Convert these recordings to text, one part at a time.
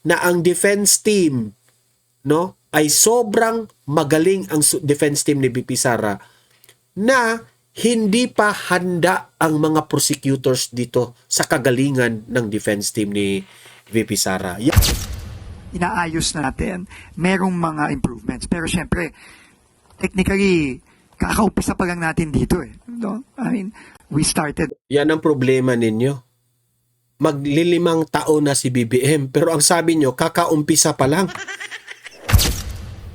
na ang defense team, no, ay sobrang magaling ang defense team ni VP Sara na hindi pa handa ang mga prosecutors dito sa kagalingan ng defense team ni VP Sara. Inaayos natin, merong mga improvements. Pero syempre, technically, kakaumpisa pa lang natin dito eh. No? I mean, we started. Yan ang problema ninyo. Maglilimang taon na si BBM, pero ang sabi nyo, kakaumpisa pa lang.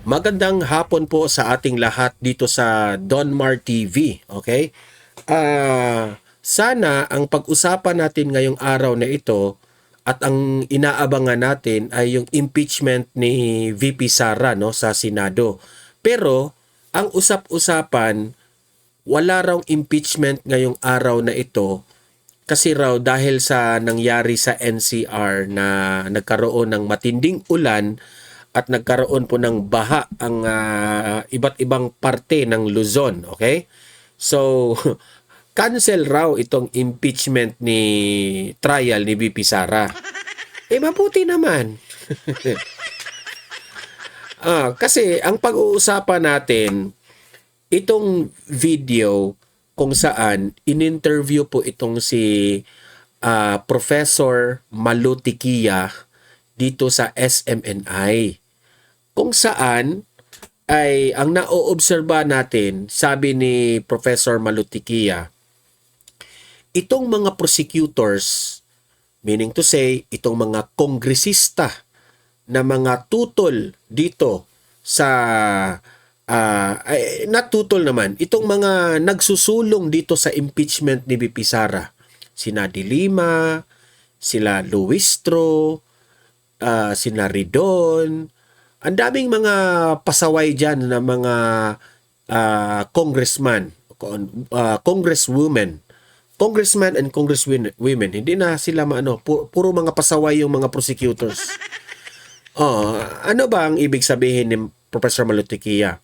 Magandang hapon po sa ating lahat dito sa Donmar TV, okay? Sana ang pag-usapan natin ngayong araw na ito at ang inaabangan natin ay yung impeachment ni VP Sara, no, sa Senado. Pero ang usap-usapan, wala raw impeachment ngayong araw na ito kasi raw dahil sa nangyari sa NCR na nagkaroon ng matinding ulan at nagkaroon po ng baha ang iba't ibang parte ng Luzon, okay? So, cancel raw itong impeachment ni trial ni VP Sara. Mabuti naman. Kasi ang pag-uusapan natin, itong video kung saan in-interview po itong si Professor Malutikia dito sa SMNI. Kung saan ay ang naoobserba natin, sabi ni Professor Malutikia, itong mga prosecutors, meaning to say, itong mga kongresista na mga tutol dito sa natutol naman, itong mga nagsusulong dito sa impeachment ni VP Sara, sina De Lima, sila Luistro, sina Ridon, ang daming mga pasaway dyan na mga congressman, congresswomen, congressman and congresswomen. Hindi na sila puro mga pasaway yung mga prosecutors. Ano ba ang ibig sabihin ni Professor Malutikia?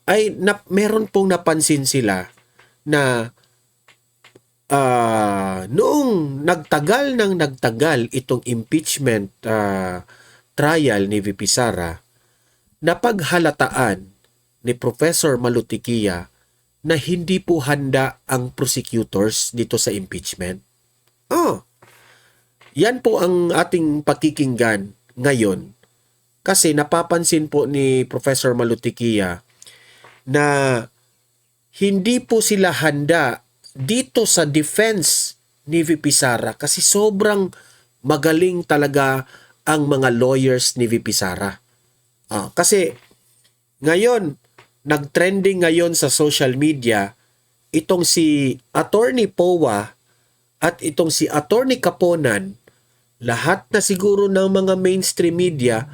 Ay meron pong napansin sila na noong nagtagal itong impeachment trial ni VP Sara, napaghalataan ni Professor Malutikia na hindi po handa ang prosecutors dito sa impeachment. Yan po ang ating pakikinggan ngayon. Kasi napapansin po ni Professor Malutikia na hindi po sila handa dito sa defense ni VP Sara kasi sobrang magaling talaga ang mga lawyers ni VP Sara. Kasi ngayon, nag-trending ngayon sa social media itong si Attorney Powa at itong si Attorney Kaponan, lahat na siguro ng mga mainstream media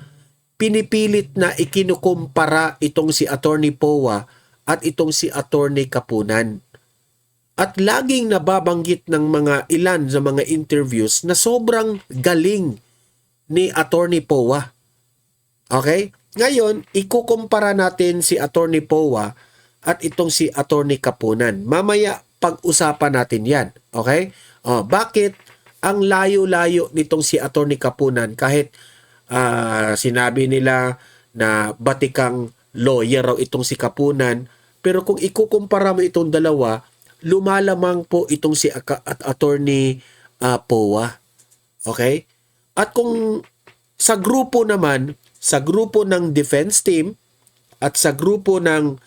pinipilit na ikinukumpara itong si Attorney Powa at itong si Attorney Kapunan. At laging nababanggit ng mga ilan sa mga interviews na sobrang galing ni Attorney Powa. Okay? Ngayon, ikukumpara natin si Attorney Powa at itong si Attorney Kapunan. Mamaya pag-usapan natin yan. Okay? Bakit ang layo-layo nitong si Attorney Kapunan kahit sinabi nila na batikang lawyer raw itong si Kapunan, pero kung ikukumpara mo itong dalawa, lumalamang po itong si Attorney Powa. Okay? At kung sa grupo naman, sa grupo ng defense team at sa grupo ng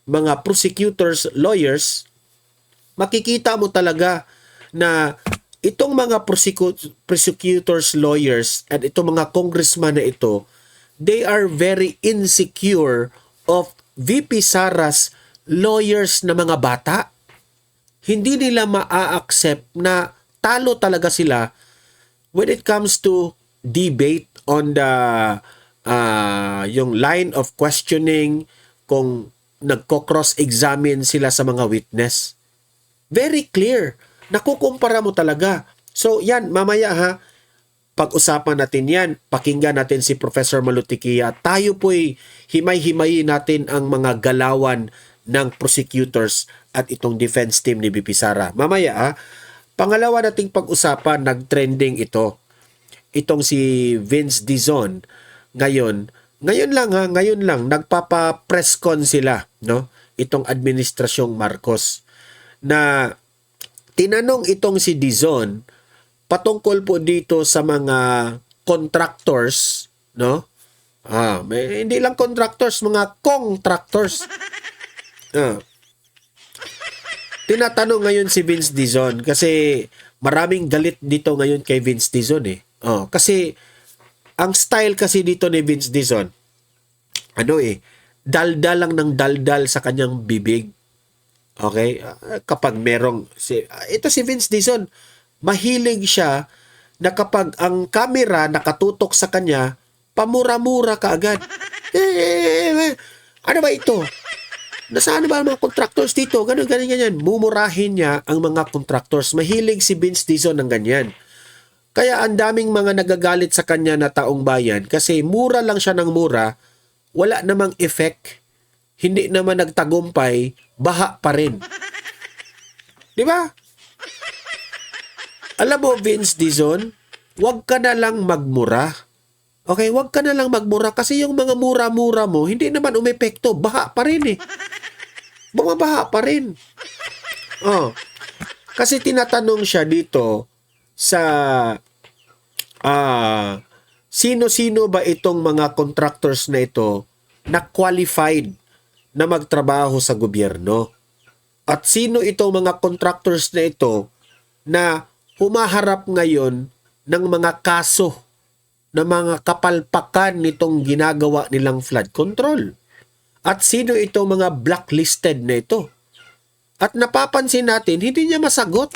mga prosecutors, lawyers, makikita mo talaga na itong mga prosecutors, lawyers, at itong mga congressman na ito, they are very insecure of VP Sara's lawyers na mga bata. Hindi nila maa-accept na talo talaga sila when it comes to debate on the yung line of questioning, kung nagko-cross-examine sila sa mga witness. Very clear. Nakukumpara mo talaga. So yan, mamaya pag-usapan natin yan. Pakinggan natin si Professor Malutikia. Tayo po'y himay-himayin natin ang mga galawan ng prosecutors at itong defense team ni VP Sara. Mamaya Pangalawa nating pag-usapan, nag-trending ito. itong si Vince Dizon ngayon lang nagpapa-press con sila, no? Itong administrasyong Marcos na tinanong itong si Dizon patungkol po dito sa mga contractors, no? Hindi lang contractors, mga contractors. Tinatanong ngayon si Vince Dizon kasi maraming galit dito ngayon kay Vince Dizon eh. Kasi ang style kasi dito ni Vince Dizon, daldal lang ng daldal sa kanyang bibig. Okay? Kapag merong ito si Vince Dizon, mahilig siya na kapag ang camera nakatutok sa kanya, pamura-mura ka agad. Ano ba ito? Nasaan ba ang mga contractors dito? Ganyan. Mumurahin niya ang mga contractors. Mahilig si Vince Dizon ng ganyan. Kaya ang daming mga nagagalit sa kanya na taong bayan kasi mura lang siya ng mura, wala namang effect, hindi naman nagtagumpay, baha pa rin. Di ba? Alam mo, Vince Dizon, wag ka na lang magmura. Okay, wag ka na lang magmura kasi yung mga mura-mura mo, hindi naman umepekto, baha pa rin eh. Bumabaha pa rin. Kasi tinatanong siya dito sa sino-sino ba itong mga contractors na ito na qualified na magtrabaho sa gobyerno? At sino itong mga contractors na ito na humaharap ngayon ng mga kaso na mga kapalpakan nitong ginagawa nilang flood control? At sino itong mga blacklisted na ito? At napapansin natin, hindi niya masagot.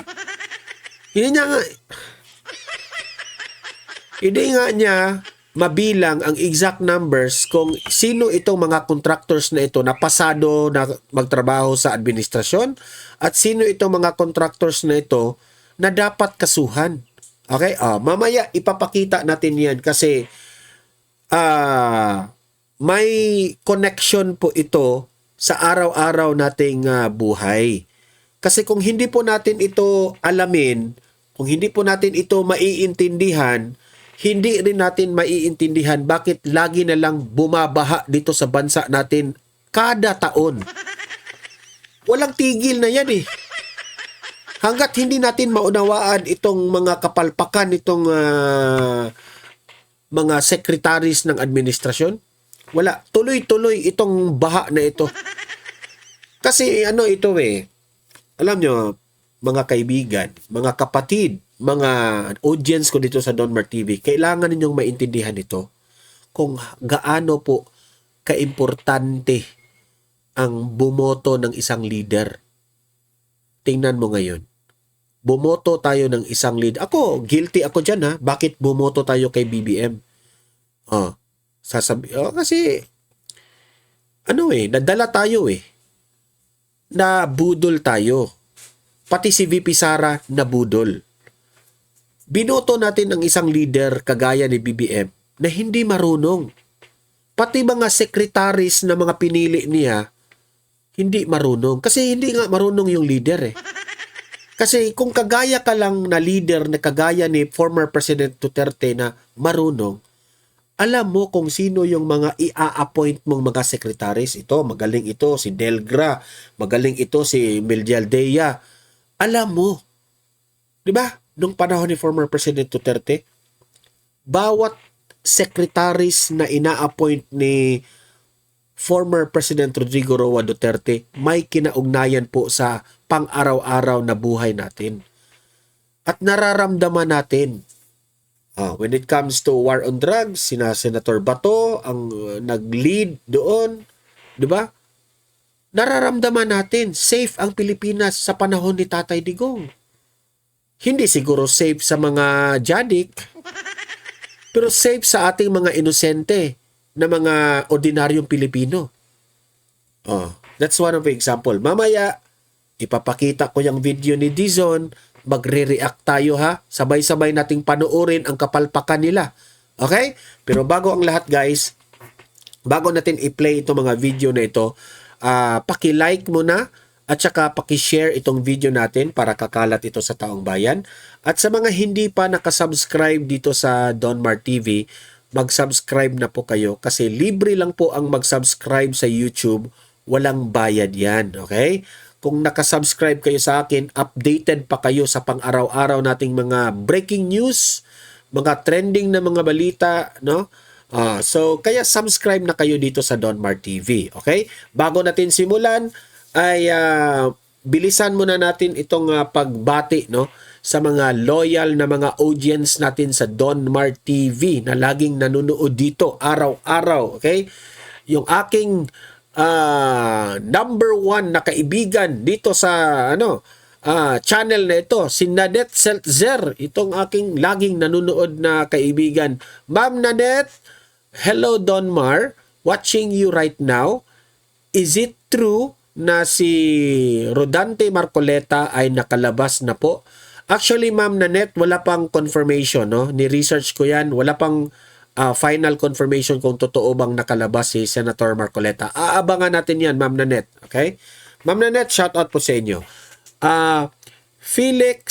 Hindi nga niya mabilang ang exact numbers kung sino itong mga contractors na ito na pasado na magtrabaho sa administrasyon at sino itong mga contractors na ito na dapat kasuhan. Okay? Mamaya ipapakita natin yan kasi may connection po ito sa araw-araw nating buhay. Kasi kung hindi po natin ito alamin, kung hindi po natin ito maiintindihan, hindi rin natin maiintindihan bakit lagi na lang bumabaha dito sa bansa natin kada taon. Walang tigil na yan eh. Hanggat hindi natin maunawaan itong mga kapalpakan, itong mga secretaries ng administrasyon, wala. Tuloy-tuloy itong baha na ito. Kasi ito alam nyo, mga kaibigan, mga kapatid, mga audience ko dito sa Donmar TV, kailangan ninyong maintindihan ito kung gaano po kaimportante ang bumoto ng isang leader. Tingnan mo ngayon. Bumoto tayo ng isang leader. Ako, guilty ako dyan ha. Bakit bumoto tayo kay BBM? Kasi nadala tayo nabudol tayo. Pati si VP Sara nabudol. Binoto natin ang isang leader kagaya ni BBM na hindi marunong. Pati mga secretaries na mga pinili niya hindi marunong. Kasi hindi nga marunong yung leader Kasi kung kagaya ka lang na leader na kagaya ni former President Duterte na marunong, alam mo kung sino yung mga i-appoint mong mga secretaries. Ito, magaling ito si Delgra, magaling ito si Miljaldea. Alam mo, di ba? Nung panahon ni former President Duterte, bawat secretaries na ina-appoint ni former President Rodrigo Roa Duterte may kinaugnayan po sa pang-araw-araw na buhay natin. At nararamdaman natin, when it comes to war on drugs, Senator Bato ang nag-lead doon, di ba? Nararamdaman natin, safe ang Pilipinas sa panahon ni Tatay Digong. Hindi siguro safe sa mga jadik, pero safe sa ating mga inosente na mga ordinaryong Pilipino. That's one of the example. Mamaya, ipapakita ko yung video ni Dizon, magre-react tayo ha. Sabay-sabay nating panoorin ang kapalpakan nila. Okay? Pero bago ang lahat guys, bago natin i-play itong mga video na ito, paki-like mo na at saka paki-share itong video natin para kakalat ito sa taong bayan. At sa mga hindi pa nakasubscribe dito sa Donmar TV, mag-subscribe na po kayo kasi libre lang po ang mag-subscribe sa YouTube. Walang bayad yan, okay? Kung nakasubscribe kayo sa akin, updated pa kayo sa pang-araw-araw nating mga breaking news, mga trending na mga balita, no? So, kaya subscribe na kayo dito sa Donmar TV, okay? Bago natin simulan, ay bilisan muna natin itong pagbati, no? Sa mga loyal na mga audience natin sa Donmar TV na laging nanonood dito araw-araw, okay? Yung aking number one na kaibigan dito sa channel na ito, si Nadet Seltzer, itong aking laging nanonood na kaibigan. Ma'am Nadet, hello Donmar, watching you right now. Is it true na si Rodante Marcoleta ay nakalabas na po? Actually, Ma'am Nanet, wala pang confirmation, no? Ni-research ko yan. Wala pang final confirmation kung totoo bang nakalabas si Senator Marcoleta. Aabangan natin yan, Ma'am Nanet. Okay? Ma'am Nanet, shout out po sa inyo. Felix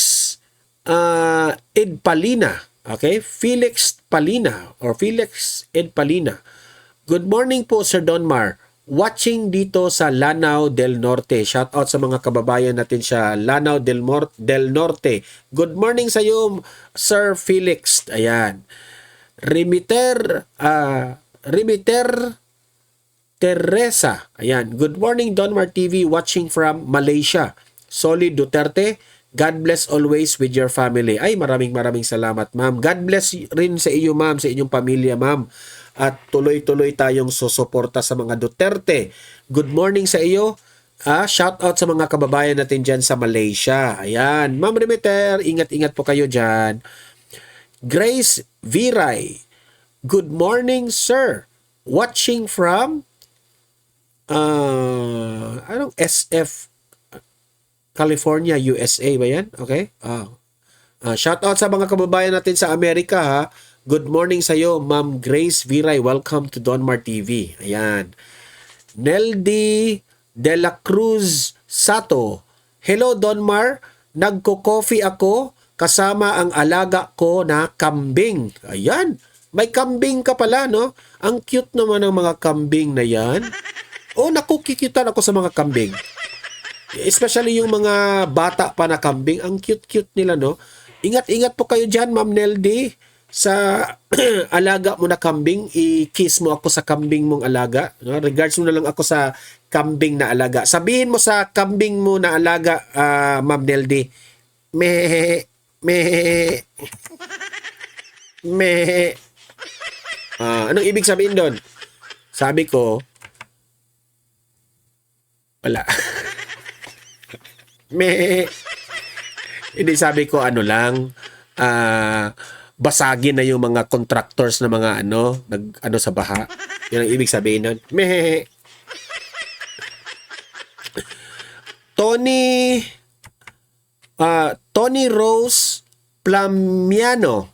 Edpalina. Okay? Felix Palina or Felix Edpalina. Good morning po, Sir Donmar. Watching dito sa Lanao del Norte. Shout out sa mga kababayan natin sa Lanao del Norte. Good morning sa iyo, Sir Felix. Ayan. Rimiter Teresa. Ayan. Good morning, Donmar TV, watching from Malaysia. Solid Duterte. God bless always with your family. Ay, maraming salamat, ma'am. God bless rin sa iyo, ma'am, sa inyong pamilya, ma'am. At tuloy-tuloy tayong susuporta sa mga Duterte. Good morning sa iyo. Shout out sa mga kababayan natin dyan sa Malaysia. Ayan. Ma'am Rimiter, ingat-ingat po kayo dyan. Grace Viray. Good morning, sir. Watching from SF California, USA ba yan? Okay. Shout out sa mga kababayan natin sa Amerika, ha. Good morning sa iyo, Ma'am Grace Viray. Welcome to Donmar TV. Ayan. Neldy De La Cruz Sato. Hello, Donmar. Nagko-coffee ako kasama ang alaga ko na kambing. Ayan. May kambing ka pala, no? Ang cute naman ng mga kambing na yan. Nakukikitan ako sa mga kambing. Especially yung mga bata pa na kambing. Ang cute-cute nila, no? Ingat-ingat po kayo dyan, Ma'am Neldy. Sa alaga mo na kambing, i-kiss mo ako sa kambing mong alaga. No? Regards mo na lang ako sa kambing na alaga. Sabihin mo sa kambing mo na alaga, Ma'am Neldy, meh, meh, meh. Anong ibig sabihin doon? Sabi ko, wala. Meh. Hindi, sabi ko ano lang, basagin na yung mga contractors na mga nag sa baha. Yan ang ibig sabihin nun. Meh. Tony Rose Plamiano.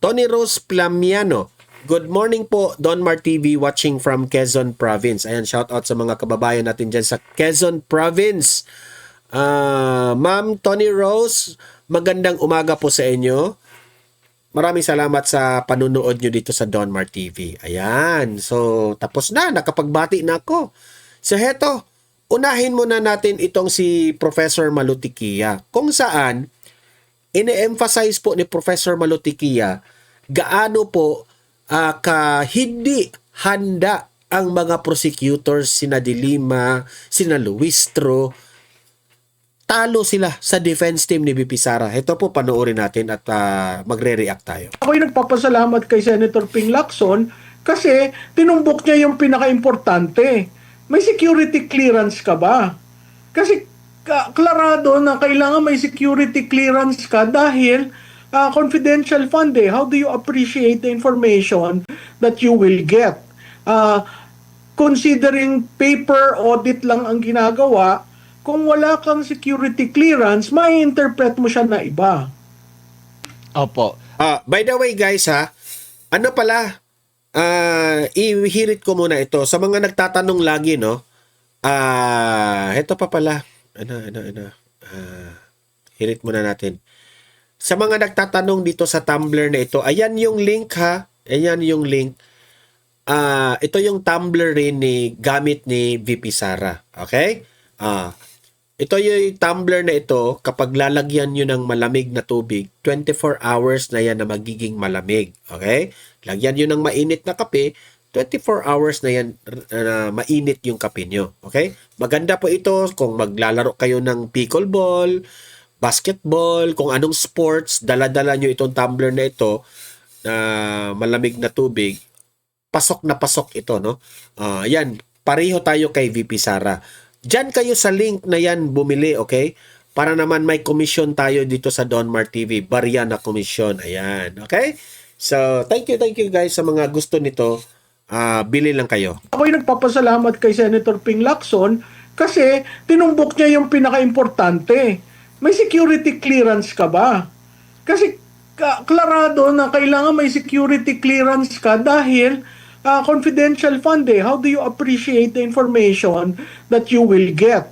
Tony Rose Plamiano. Good morning po, Donmar TV, watching from Quezon Province. Ayan, shout out sa mga kababayan natin dyan sa Quezon Province. Ma'am Tony Rose, magandang umaga po sa inyo. Maraming salamat sa panunood nyo dito sa Donmar TV. Ayan. So, tapos na. Nakapagbati na ako. So, heto. Unahin muna natin itong si Professor Malutikia. Kung saan, ine-emphasize po ni Professor Malutikia gaano po hindi handa ang mga prosecutors, sina De Lima, sina Luistro. Talo sila sa defense team ni BP Sara. Ito po, panoorin natin at magre-react tayo. Ako'y nagpapasalamat kay Senator Ping Lacson kasi tinumbok niya yung pinaka-importante. May security clearance ka ba? Kasi klarado na kailangan may security clearance ka dahil confidential fund eh. How do you appreciate the information that you will get? Considering paper audit lang ang ginagawa, kung wala kang security clearance, may interpret mo siya na iba. Opo. By the way guys ano pala, ihirit ko muna ito. Sa mga nagtatanong lagi, no? Ito pa pala. Hirit muna natin. sa mga nagtatanong dito sa Tumblr na ito, ayan yung link ha. Ayan yung link. Ito yung Tumblr rin gamit ni VP Sara. Okay? Ito yung tumbler na ito, kapag lalagyan nyo ng malamig na tubig, 24 hours na yan na magiging malamig. Okay? Lagyan nyo ng mainit na kape, 24 hours na yan na mainit yung kape nyo. Okay? Maganda po ito kung maglalaro kayo ng pickleball, basketball, kung anong sports, dala-dala nyo itong tumbler na ito na malamig na tubig. Pasok na pasok ito, no? Yan, pareho tayo kay VP Sara. Diyan kayo sa link na yan bumili, okay? Para naman may commission tayo dito sa Donmar TV. Barya na commission. Ayan, okay? So, thank you guys sa mga gusto nito. Bili lang kayo. Ako'y nagpapasalamat kay Senator Ping Lacson kasi tinumbok niya yung pinaka-importante. May security clearance ka ba? Kasi klarado na kailangan may security clearance ka dahil confidential fund eh. How do you appreciate the information that you will get?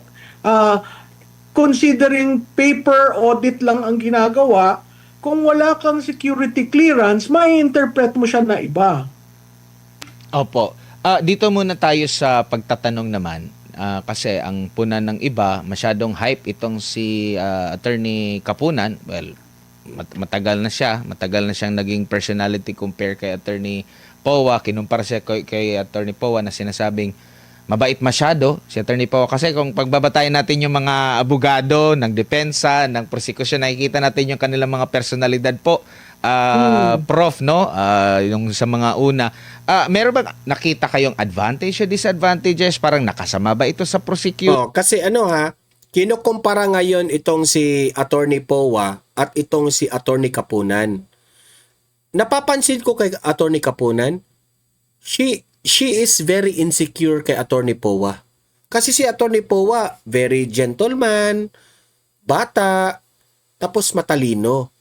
Considering paper audit lang ang ginagawa, kung wala kang security clearance, may interpret mo siya na iba. Opo. Dito muna tayo sa pagtatanong naman. Kasi ang punan ng iba, masyadong hype itong si Attorney Kapunan. Well, matagal na siyang naging personality compare kay Attorney Powa. Kinumpara siya kay Attorney Powa na sinasabing mabait masyado si Attorney Powa. Kasi kung pagbabatayan natin yung mga abogado ng depensa, ng prosekusyon, nakikita natin yung kanilang mga personalidad po. Prof, no? Yung sa mga una. Meron ba nakita kayong advantage o disadvantages? Parang nakasama ba ito sa prosecute? Kasi kinukumpara ngayon itong si Attorney Powa at itong si Attorney Kapunan. Napapansin ko kay Attorney Kapunan, she is very insecure kay Attorney Powa. Kasi si Attorney Powa, very gentleman, bata, tapos matalino.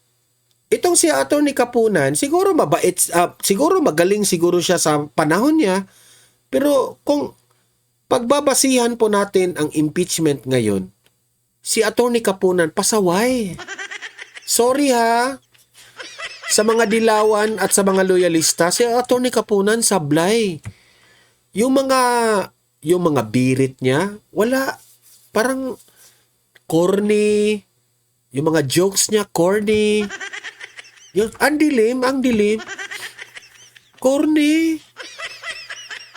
Itong si Attorney Kapunan, siguro mabait, siguro magaling siguro siya sa panahon niya, pero kung pagbabasihan po natin ang impeachment ngayon, si Attorney Kapunan pasaway. Sorry ha. Sa mga dilawan at sa mga loyalista, si Attorney Kapunan sablay. Yung mga birit niya, wala. Parang corny. Yung mga jokes niya, corny. Ang dilim. Corny.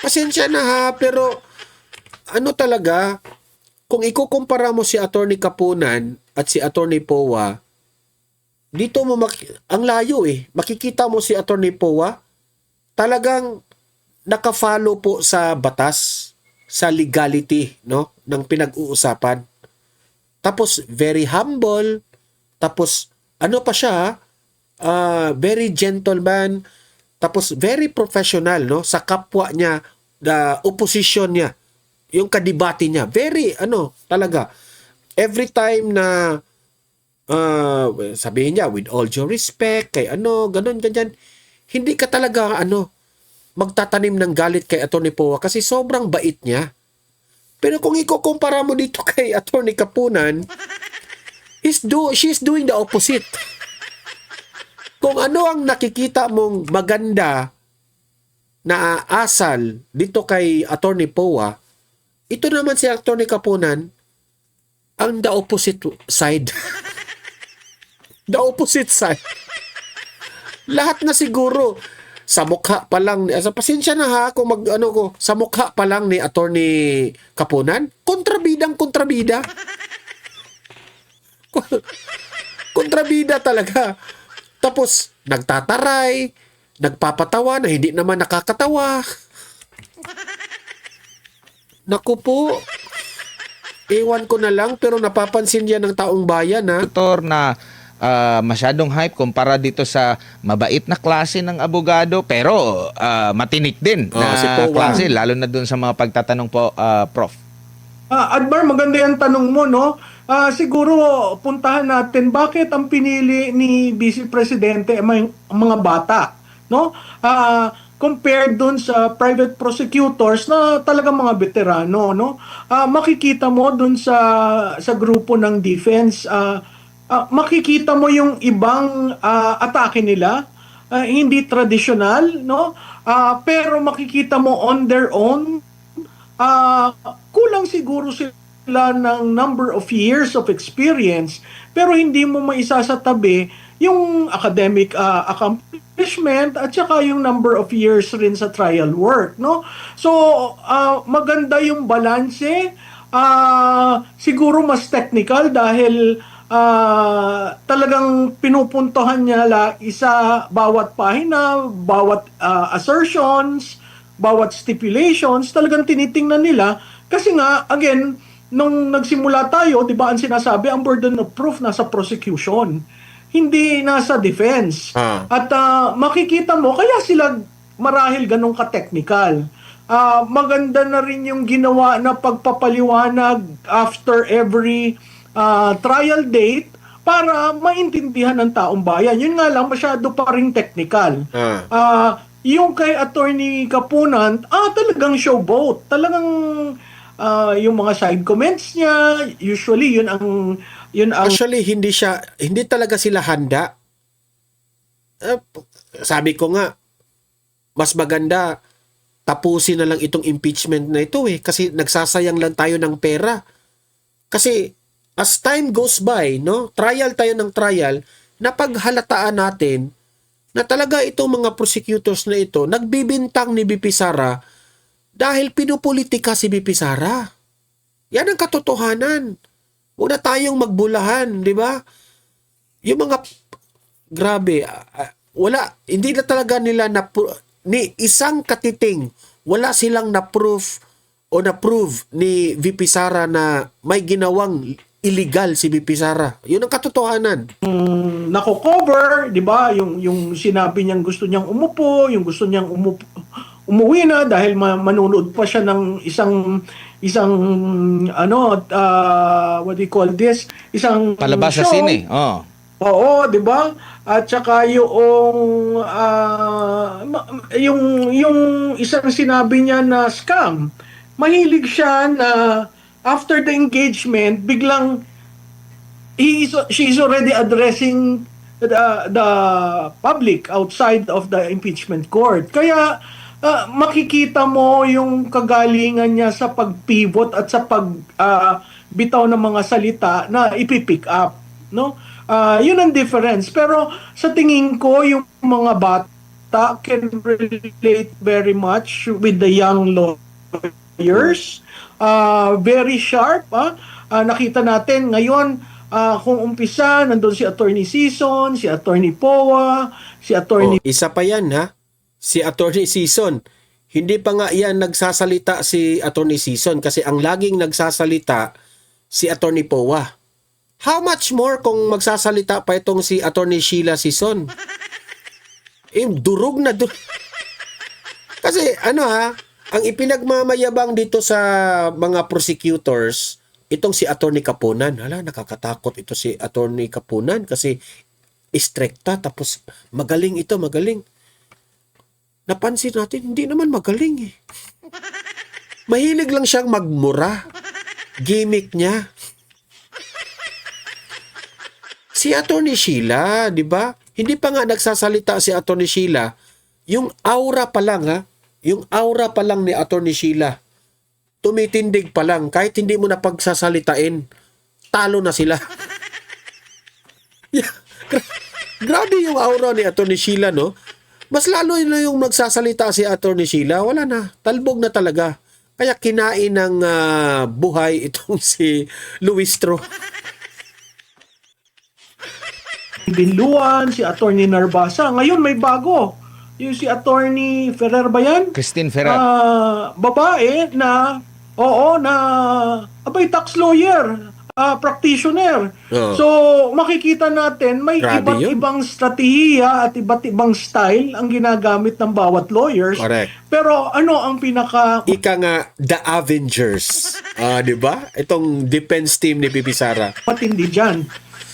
Pasensya na ha, pero talaga, kung ikukumpara mo si Attorney Kapunan at si Attorney Powa, dito mo ang layo eh. Makikita mo si Attorney Powa, talagang naka-follow po sa batas, sa legality, no, ng pinag-uusapan. Tapos very humble, tapos pa siya, very gentleman, tapos very professional, no, sa kapwa niya, the opposition niya, yung kadibati niya, very talaga. Every time na sabihin niya, with all due respect, kay ganun, ganyan. Hindi ka talaga, magtatanim ng galit kay Attorney Powa kasi sobrang bait niya. Pero kung ikukumpara mo dito kay Attorney Kapunan, she's doing the opposite. Kung ano ang nakikita mong maganda na asal dito kay Attorney Powa, ito naman si Attorney Kapunan, ang the opposite side. The opposite side. Lahat na siguro sa mukha pa lang, pasensya na ha kung sa mukha pa lang ni Attorney Kapunan, kontrabida. Kontrabida talaga. Tapos nagtataray, nagpapatawa na hindi naman nakakatawa. Naku po. Ewan ko na lang, pero napapansin yan ng taong bayan ha. Tutor na masyadong hype kumpara dito sa mabait na klase ng abogado pero matinik din na si Powa. klase, lalo na dun sa mga pagtatanong po, Prof. Admar, maganda yung tanong mo, no? Siguro puntahan natin bakit ang pinili ni Vice Presidente ang mga bata, no? Compared dun sa private prosecutors na talagang mga veterano, no? Makikita mo dun sa grupo ng defense, makikita mo yung ibang atake nila, hindi traditional, no? Pero makikita mo on their own, kulang siguro sila ng number of years of experience, pero hindi mo maisasatabi yung academic accomplishment at saka yung number of years rin sa trial work, no? So, maganda yung balanse. Siguro mas technical dahil talagang pinupuntohan niya isa bawat pahina, bawat assertions, bawat stipulations, talagang tinitingnan nila. Kasi nga, again, nung nagsimula tayo, di ba ang sinasabi, ang burden of proof nasa prosecution, hindi nasa defense. At makikita mo, kaya sila marahil ganun ka-technical. Maganda na rin yung ginawa na pagpapaliwanag after every trial date para maintindihan ng taong bayan. Yun nga lang, masyado pa ring technical. Yung kay Attorney Kapunan, talagang showboat. Talagang yung mga side comments niya, usually yun ang Actually, hindi talaga sila handa. Sabi ko nga, mas maganda tapusin na lang itong impeachment na ito kasi nagsasayang lang tayo ng pera. Kasi as time goes by, no, trial tayo ng trial, napaghalataan natin na talaga itong mga prosecutors na ito nagbibintang ni BP Sara dahil pinupolitika si BP Sara. Yan ang katotohanan. Huwag na tayong magbulahan, di ba? Yung mga grabe, hindi na talaga nila ni isang katiting, wala silang na-proof o na-prove ni VP Sara na may ginawang illegal si VP Sara. Yun ang katotohanan. Nako-cover, 'di ba? Yung sinabi niyang gusto niyang umupo, yung gusto niyang umuwi na dahil manonood pa siya ng isang what do you call this? Isang Palabas sa show. sine. Oo, 'di ba? At saka yung isang sinabi niya na scam. Mahilig siya na after the engagement, biglang she is already addressing the public outside of the impeachment court. Kaya makikita mo yung kagalingan niya sa pag-pivot at sa bitaw ng mga salita na ipipick up, no? Yun ang difference. Pero sa tingin ko, yung mga bata can relate very much with the young lawyers. Very sharp. Nakita natin ngayon, kung umpisa, nandun si Attorney Sison, si Attorney Powa, si Attorney... Isa pa yan, ha? Si Attorney Sison. Hindi pa nga yan nagsasalita si Attorney Sison kasi ang laging nagsasalita si Attorney Powa. How much more kung magsasalita pa itong si Attorney Sheila Sison? Durog na durog. Kasi ang ipinagmamayabang dito sa mga prosecutors, itong si Attorney Kapunan. Nakakatakot ito si Attorney Kapunan kasi istrikta tapos magaling ito, magaling. Napansin natin, hindi naman magaling Mahilig lang siyang magmura. Gimmick niya. Si Attorney Sheila, di ba? Hindi pa nga nagsasalita si Attorney Sheila. Yung aura pa lang, yung aura pa lang ni Attorney Sheila, tumitindig pa lang. Kahit hindi mo na pagsasalitain, talo na sila. Grabe yung aura ni Attorney Sheila, no? Mas lalo na yung magsasalita si Attorney Sheila, wala na. Talbog na talaga. Kaya kinain ng buhay itong si Luistro. Binluan, si Attorney Narbasa. Ngayon may bago. Yung si Attorney Ferrer ba yan? Christine Ferrer. Babae na, tax lawyer, practitioner. So, makikita natin may Grabe iba't yun. ibang strategiya at iba't ibang style ang ginagamit ng bawat lawyers. Correct. Pero ano ang pinaka... Ika nga, The Avengers. Di ba? Itong defense team ni Bibi Sara. matindi dyan?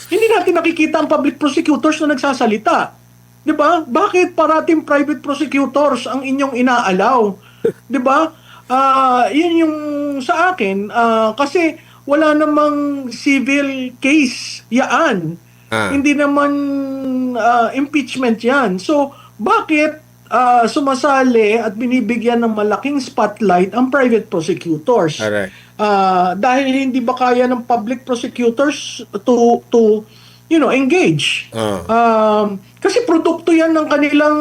Hindi natin nakikita ang public prosecutors na nagsasalita. Di ba? Bakit parating private prosecutors ang inyong inaalaw? Di ba? Yun yung sa akin, kasi wala namang civil case yaan. Hindi naman impeachment yan. So, bakit sumasali at binibigyan ng malaking spotlight ang private prosecutors? Alright. Dahil hindi ba kaya ng public prosecutors to engage? Kasi produkto yan ng kanilang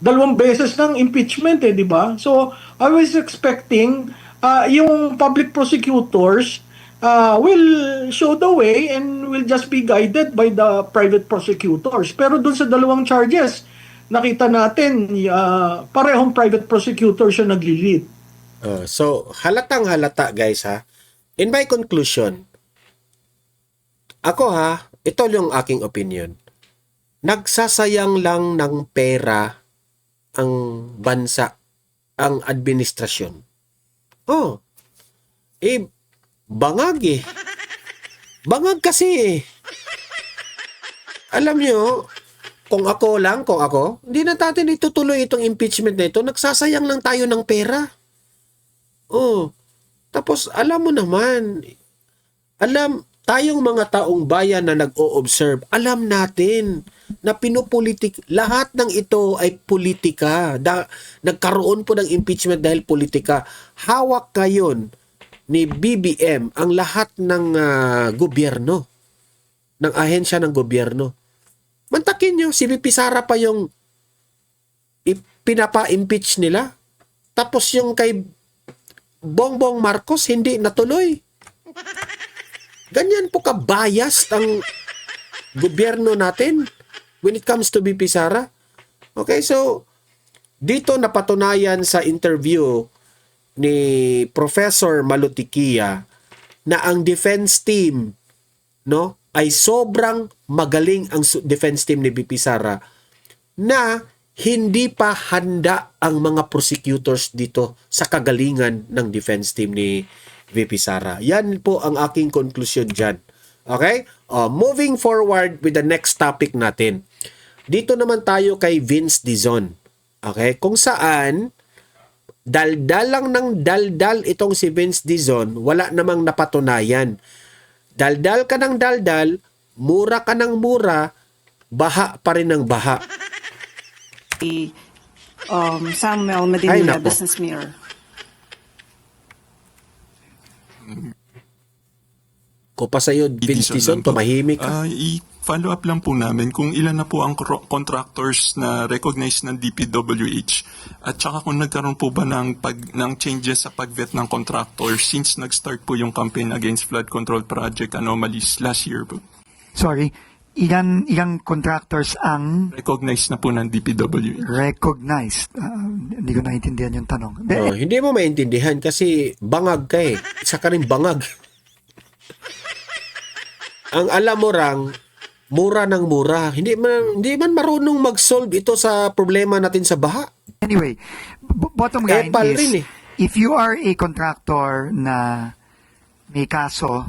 2 beses ng impeachment di ba? So, I was expecting yung public prosecutors will show the way and will just be guided by the private prosecutors. Pero dun sa 2 charges, nakita natin parehong private prosecutors yung nagli-lead. So, halatang halata guys ha. In my conclusion, ako ito yung aking opinion. Nagsasayang lang ng pera ang bansa, ang administrasyon. Bangag Bangag kasi Alam nyo, kung ako, hindi na natin itutuloy itong impeachment na ito. Nagsasayang lang tayo ng pera. Tapos alam mo naman, tayong mga taong bayan na nag-o-observe, alam natin na lahat ng ito ay politika. Nagkaroon po ng impeachment dahil politika. Hawak ngayon ni BBM ang lahat ng gobyerno, ng ahensya ng gobyerno. Mantakin nyo, si VP Sara pa yung pinapa-impeach nila. Tapos yung kay Bongbong Marcos, hindi natuloy. Ganyan po ka-biased ang gobyerno natin when it comes to VP Sara. Okay, so dito napatunayan sa interview ni Professor Malutikia na ang defense team ay sobrang magaling ang defense team ni VP Sara na hindi pa handa ang mga prosecutors dito sa kagalingan ng defense team ni VP Sara. Yan po ang aking conclusion dyan. Okay? Moving forward with the next topic natin. Dito naman tayo kay Vince Dizon. Okay? Kung saan, daldal lang ng daldal itong si Vince Dizon, wala namang napatunayan. Daldal ka ng daldal, mura ka ng mura, baha pa rin ng baha. Samuel Medina, Business Mirror. Ko pa sa'yo, Vince Dizon, tumahimik ka. I-follow up lang po namin kung ilan na po ang contractors na recognized ng DPWH at saka kung nagkaroon po ba ng changes sa pag-vet ng contractors since nag-start po yung campaign against flood control project anomalies last year po. Sorry, ilang contractors ang Recognized na po ng DPWH. recognized? Hindi ko naintindihan yung tanong. Hindi mo maintindihan kasi bangag ka eh. Isa ka rin bangag. Ang alam mo rang, mura ng mura. Hindi man marunong mag-solve ito sa problema natin sa baha. Anyway, bottom line Epal is, rin eh. if you are a contractor na may kaso,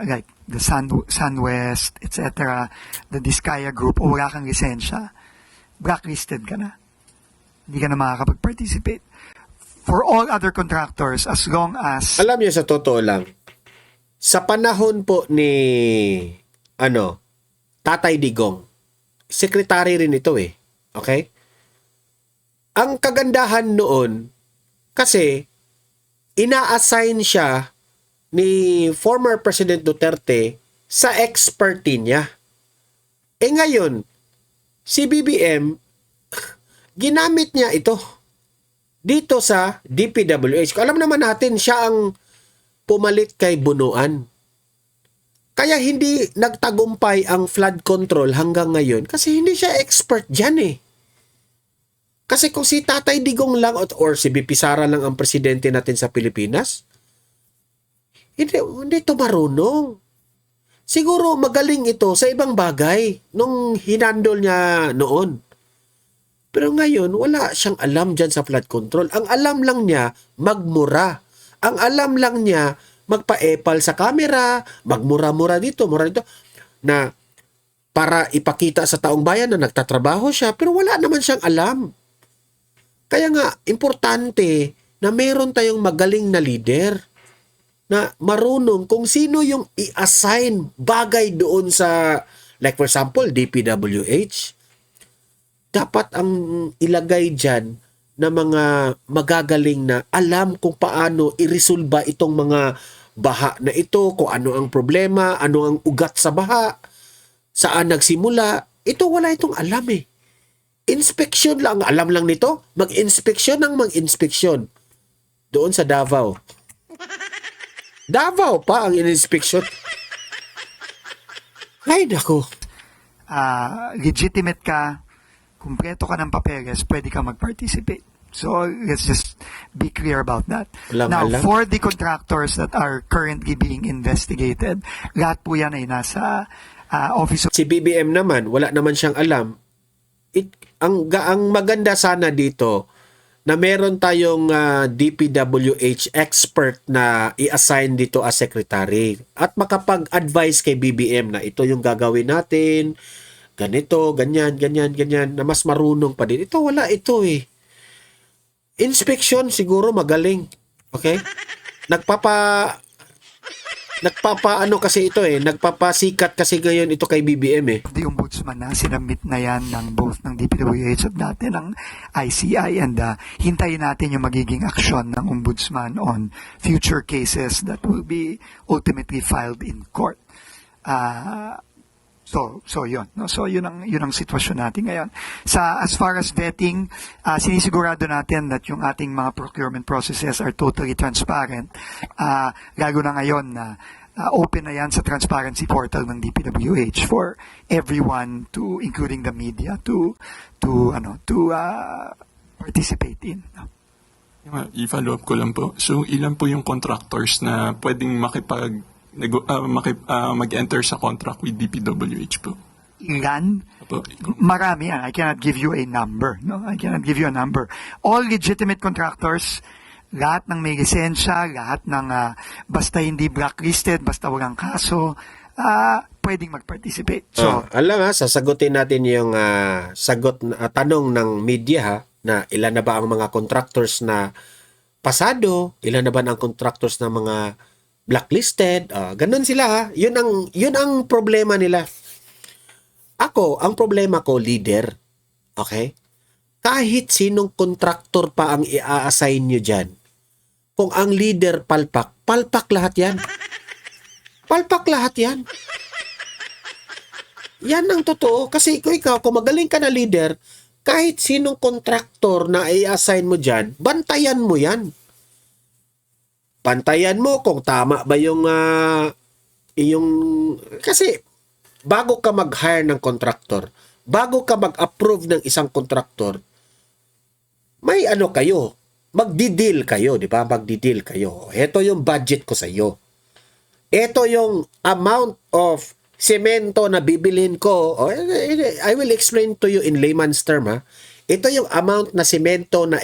like the SunWest, etc., the Diskaya Group, o wala kang lisensya, blacklisted ka na. Hindi ka na makakapag-participate. For all other contractors, as long as... Alam niyo, sa totoo lang, sa panahon po ni Tatay Digong, sekretary rin ito eh. Okay? Ang kagandahan noon, kasi ina-assign siya ni former President Duterte sa expertise niya. Ngayon, si BBM, ginamit niya ito dito sa DPWH. Alam naman natin, siya ang pumalit kay Bunuan. Kaya hindi nagtagumpay ang flood control hanggang ngayon kasi hindi siya expert dyan eh. Kasi kung si Tatay Digong lang or si VP Sara lang ang presidente natin sa Pilipinas, hindi ito marunong. Siguro magaling ito sa ibang bagay nung hinandol niya noon. Pero ngayon, wala siyang alam dyan sa flood control. Ang alam lang niya, magmura. Ang alam lang niya, magpa-epal sa camera, magmura-mura dito, mura dito, na para ipakita sa taong bayan na nagtatrabaho siya, pero wala naman siyang alam. Kaya nga, importante na meron tayong magaling na leader. na marunong kung sino yung i-assign bagay doon sa, like for example, DPWH. Dapat ang ilagay dyan na mga magagaling na alam kung paano iresolba itong mga baha na ito, kung ano ang problema, ano ang ugat sa baha, saan nagsimula. Ito wala itong alam eh. Inspection lang, alam lang nito, mag-inspeksyon ng mag-inspeksyon. Doon sa Davao. Davao pa ang in-inspeksyon. Ay, nako. Legitimate ka, kumpleto ka ng papeles, pwede ka mag-participate. So, let's just be clear about that. Walang Now, alam. for the contractors that are currently being investigated, lahat po yan ay nasa Office of Si BBM naman, wala naman siyang alam. Ang maganda sana dito na meron tayong DPWH expert na i-assign dito as secretary at makapag-advise kay BBM na ito yung gagawin natin, ganito, ganyan, na mas marunong pa din. Ito, wala ito eh. Inspection, siguro magaling. Okay? Nagpapaano kasi ito eh, nagpapasikat kasi ngayon ito kay BBM eh. the Ombudsman na sinabit na yan ng both ng DPWH at dati ng ICI, and hintayin natin yung magiging aksyon ng Ombudsman on future cases that will be ultimately filed in court. So yun, no? So yun ang sitwasyon natin ngayon. As far as vetting, sinisigurado natin that yung ating mga procurement processes are totally transparent. Lalo na ngayon na open na yan sa transparency portal ng DPWH for everyone, to including the media, to participate in. No? I-follow up ko lang po. So, ilan po yung contractors na pwedeng mag-enter sa contract with DPWH po? Ilan? Apo. Marami yan. I cannot give you a number. No, I cannot give you a number. All legitimate contractors, lahat ng may lisensya, lahat ng basta hindi blacklisted, basta walang kaso, pwedeng mag-participate. So, alam ha, sasagutin natin yung tanong ng media ha, na ilan na ba ang mga contractors na pasado, ilan na ba ang contractors na mga blacklisted, ganun sila ha. Yun ang problema nila. Ako, ang problema ko, leader. Okay? Kahit sinong contractor pa ang i-assign nyo dyan, kung ang leader palpak lahat yan. Palpak lahat yan. Yan ang totoo. Kasi kung magaling ka na leader, kahit sinong contractor na i-assign mo dyan, bantayan mo yan. Bantayan mo kung tama ba yung kasi bago ka mag-hire ng contractor, bago ka mag-approve ng isang contractor, may kayo, magdi-deal kayo, di ba? Magdi-deal kayo. Ito yung budget ko sa iyo. Ito yung amount of semento na bibilhin ko. I will explain to you in layman's term ha. Ito yung amount na semento na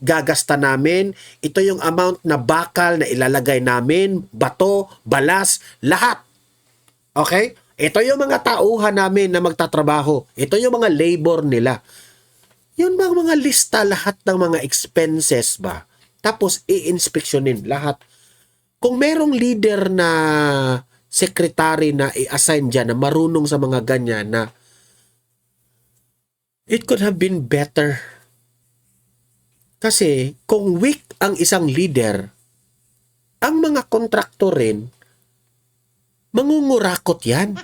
gagasta namin. Ito yung amount na bakal na ilalagay namin, bato, balas, lahat. Okay? Ito yung mga tauhan namin na magtatrabaho. Ito yung mga labor nila. Yun ba ang mga lista, lahat ng mga expenses ba? Tapos i-inspeksyonin lahat. Kung merong leader na secretary na i-assign dyan na marunong sa mga ganyan na it could have been better. Kasi kung weak ang isang leader, ang mga kontraktor rin, mangungurakot yan.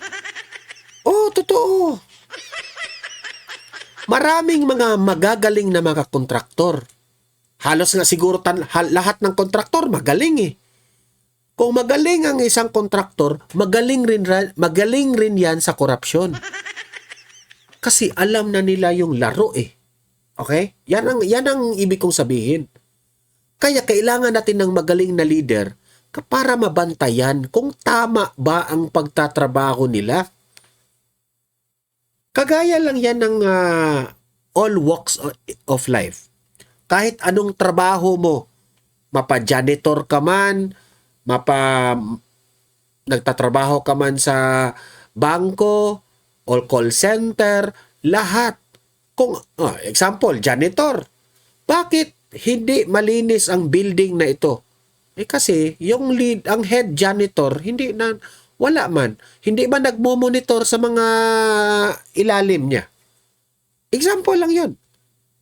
Oh, totoo. Maraming mga magagaling na mga kontraktor. Halos nga siguro lahat ng kontraktor magaling eh. Kung magaling ang isang kontraktor, magaling rin yan sa korupsyon. Kasi alam na nila yung laro eh. Okay? Yan ang ibig kong sabihin. Kaya kailangan natin ng magaling na leader para mabantayan kung tama ba ang pagtatrabaho nila. Kagaya lang yan ng all walks of life. Kahit anong trabaho mo, mapa-janitor ka man, nagtatrabaho ka man sa bangko, o call center, lahat. Kung, example, janitor. Bakit hindi malinis ang building na ito? Kasi yung ang head janitor wala man. Hindi ba nagmo-monitor sa mga ilalim niya? Example lang 'yon.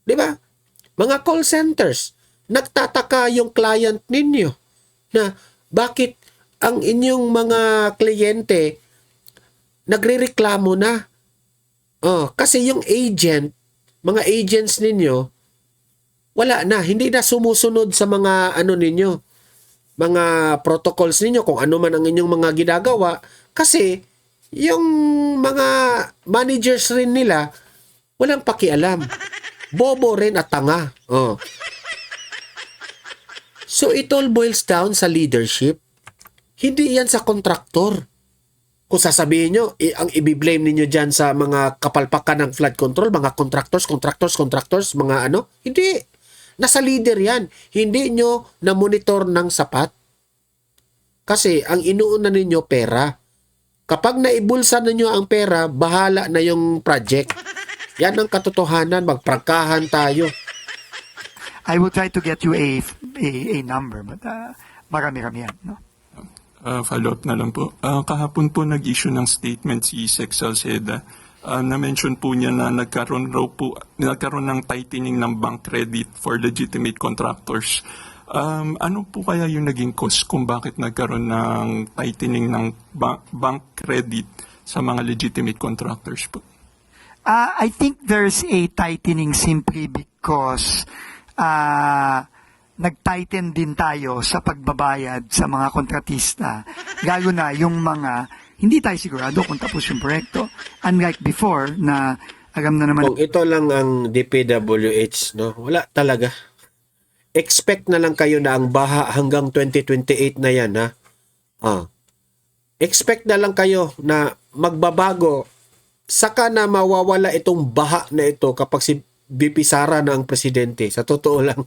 'Di ba? Mga call centers, nagtataka yung client ninyo na bakit ang inyong mga kliyente nagrereklamo na. Kasi yung mga agents ninyo, wala na, hindi na sumusunod sa mga ninyo, mga protocols ninyo, kung ano man ang inyong mga ginagawa, kasi yung mga managers rin nila, walang pakialam. Bobo rin at tanga. So it all boils down sa leadership. Hindi yan sa kontraktor. Kung sasabihin nyo, ang i-blame ninyo dyan sa mga kapalpakan ng flood control, mga contractors, mga hindi. Nasa leader yan. Hindi nyo na-monitor ng sapat. Kasi ang inuuna ninyo pera. Kapag naibulsa ninyo ang pera, bahala na yung project. Yan ang katotohanan. Magprangkahan tayo. I will try to get you a number, but marami-rami yan, no? Follow-up na lang po. Kahapon po nag-issue ng statement si Sec Salceda. Na-mention po niya na nagkaroon ng tightening ng bank credit for legitimate contractors. Ano po kaya yung naging cause kung bakit nagkaroon ng tightening ng bank credit sa mga legitimate contractors po? I think there's a tightening simply because nag-tighten din tayo sa pagbabayad sa mga kontratista. Lalo na yung mga hindi tayo sigurado kung tapos yung proyekto. Unlike before na alam na naman. Kung ito lang ang DPWH, no? Wala talaga. Expect na lang kayo na ang baha hanggang 2028 na yan, ha? Expect na lang kayo na magbabago. Saka na mawawala itong baha na ito kapag si BP Sara na ang presidente. Sa totoo lang.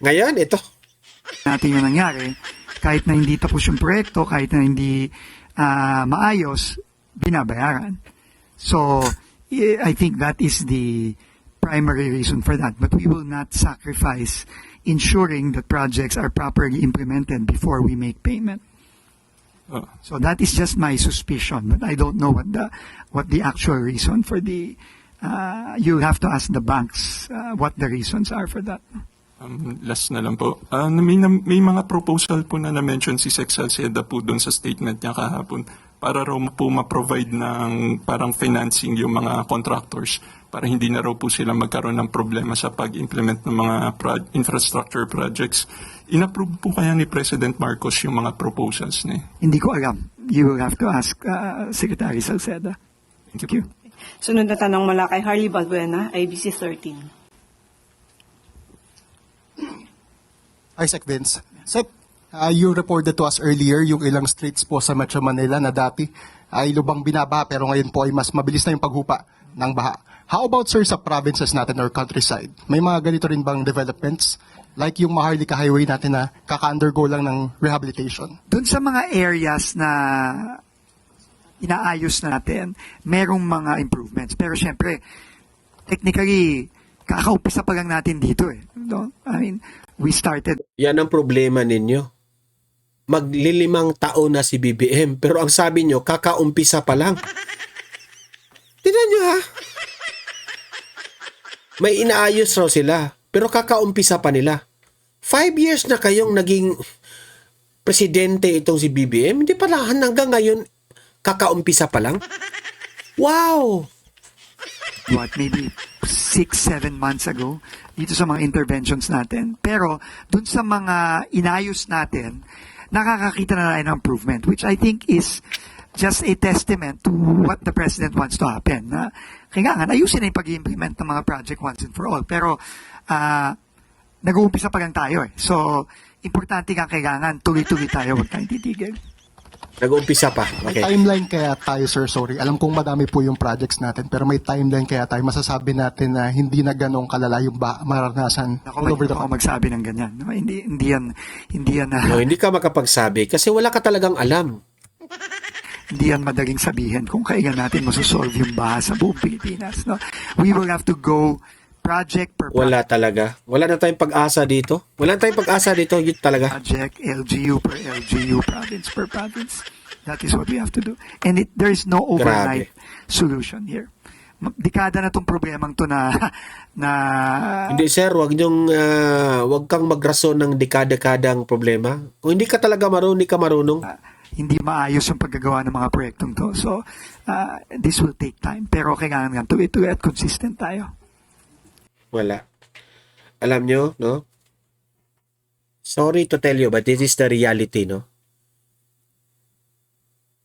Ngayon, ito. Natin yung nangyari, kahit na hindi tapos yung proyekto, kahit na hindi maayos, binabayaran. So, I think that is the primary reason for that. But we will not sacrifice ensuring that projects are properly implemented before we make payment. So that is just my suspicion, but I don't know what the actual reason for the. You have to ask the banks what the reasons are for that. Last na lang po. May mga proposal po na na-mention si Sec Salceda po doon sa statement niya kahapon para raw po ma-provide ng parang financing yung mga contractors para hindi na raw po sila magkaroon ng problema sa pag-implement ng mga infrastructure projects. In-approve po kaya ni President Marcos yung mga proposals niya? Hindi ko alam. You will have to ask Secretary Salceda. Thank you. Sunod na tanong mula kay Harley Balbuena, IBC 13. Hi, Sec Vince. Sec, you reported to us earlier yung ilang streets po sa Metro Manila na dati ay lubang binabaha pero ngayon po ay mas mabilis na yung paghupa ng baha. How about, sir, sa provinces natin or countryside? May mga ganito rin bang developments? Like yung Maharlika Highway natin na kaka-undergo lang ng rehabilitation? Doon sa mga areas na inaayos natin, merong mga improvements. Pero syempre, technically, kakaumpisa pa lang natin dito eh. No? I mean, we started. Yan ang problema ninyo. Maglilimang taon na si BBM, pero ang sabi nyo, kakaumpisa pa lang. Tingnan nyo ha. May inaayos raw sila, pero kakaumpisa pa nila. 5 years na kayong naging presidente itong si BBM, hindi pala hanggang ngayon kakaumpisa pa lang. Wow! Maybe 6-7 months ago dito sa mga interventions natin. Pero dun sa mga inayos natin, nakakakita na tayo ng improvement, which I think is just a testament to what the President wants to happen. Na kailangan ayusin na yung pag-implement ng mga project once and for all. Pero nag-uumpisa pa lang tayo eh. So, importante nga kailangan tuloy-tuloy tayo, huwag tayong titigil. Nag-uumpisa pa. May Okay. timeline kaya tayo, sir, sorry. Alam kong madami po yung projects natin, pero may timeline kaya tayo. Masasabi natin na hindi na ganong kalala yung maranasan all over the Ako country. magsabi ng ganyan. No? Hindi yan No, hindi ka makapagsabi kasi wala ka talagang alam. hindi yan madaling sabihin kung kailan natin masosolve yung baha sa buong Pilipinas. No? We will have to go project per Wala talaga. Wala na tayong pag-asa dito. Wala na tayong pag-asa dito. Yun talaga. project, LGU per LGU, province per province. That is what we have to do. And there is no overnight solution here. Dekada na tong problemang to na Hindi sir, wag kang magrason ng dekada-kadang problema. Kung hindi ka talaga marunong, hindi ka marunong. hindi maayos yung paggagawa ng mga proyektong to. So, this will take time. Pero kailangan nga tuloy-tuloy at consistent tayo. Wala. Alam nyo, no? Sorry to tell you, but this is the reality, no?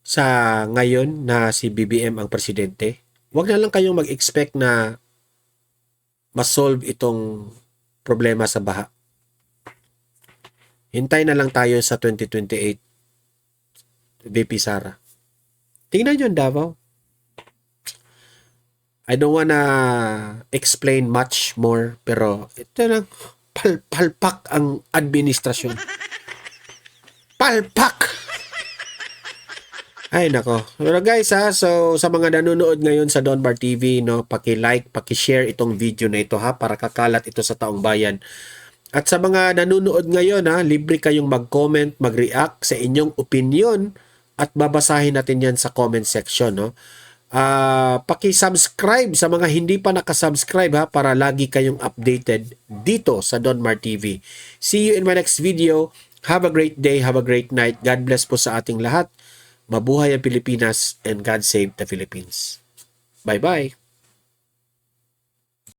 Sa ngayon na si BBM ang presidente, wag na lang kayong mag-expect na ma-solve itong problema sa baha. Hintay na lang tayo sa 2028 VP Sara. Tingnan nyo ang Davao. I don't wanna explain much more, pero ito lang, palpak ang administrasyon. Palpak! Ay nako. Pero guys so sa mga nanonood ngayon sa Donbar TV, no, paki-like, paki-share itong video na ito ha, para kakalat ito sa taong bayan. At sa mga nanonood ngayon libre kayong mag-comment, mag-react sa inyong opinion at babasahin natin yan sa comment section, no. Paki-subscribe sa mga hindi pa nakasubscribe para lagi kayong updated dito sa Donmar TV. See you in my next video. Have a great day, have a great night. God bless po sa ating lahat. Mabuhay ang Pilipinas and God save the Philippines. Bye-bye.